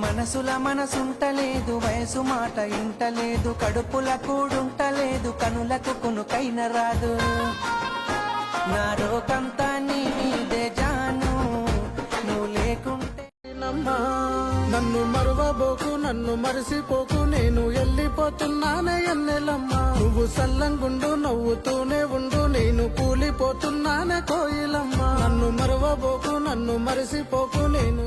మనసుల మనసుంటలేదు, వయసు మాట ఇంటలేదు, కడుపుల కూడుంటలేదు, కనులకు కునుకైన రాదు. నా రోకంతా నీదే జాను, నువ్వు లేకుంటే. నన్ను మరువబోకు, నన్ను మరిసిపోకు, నేను వెళ్ళిపోతున్నానే ఎన్నెలమ్మా. నువ్వు సల్లంగుండు, నవ్వుతూనే ఉండు, నేను కూలిపోతున్నానే కోయిలమ్మా. నన్ను మరువబోకు, నన్ను మరిసిపోకు, నేను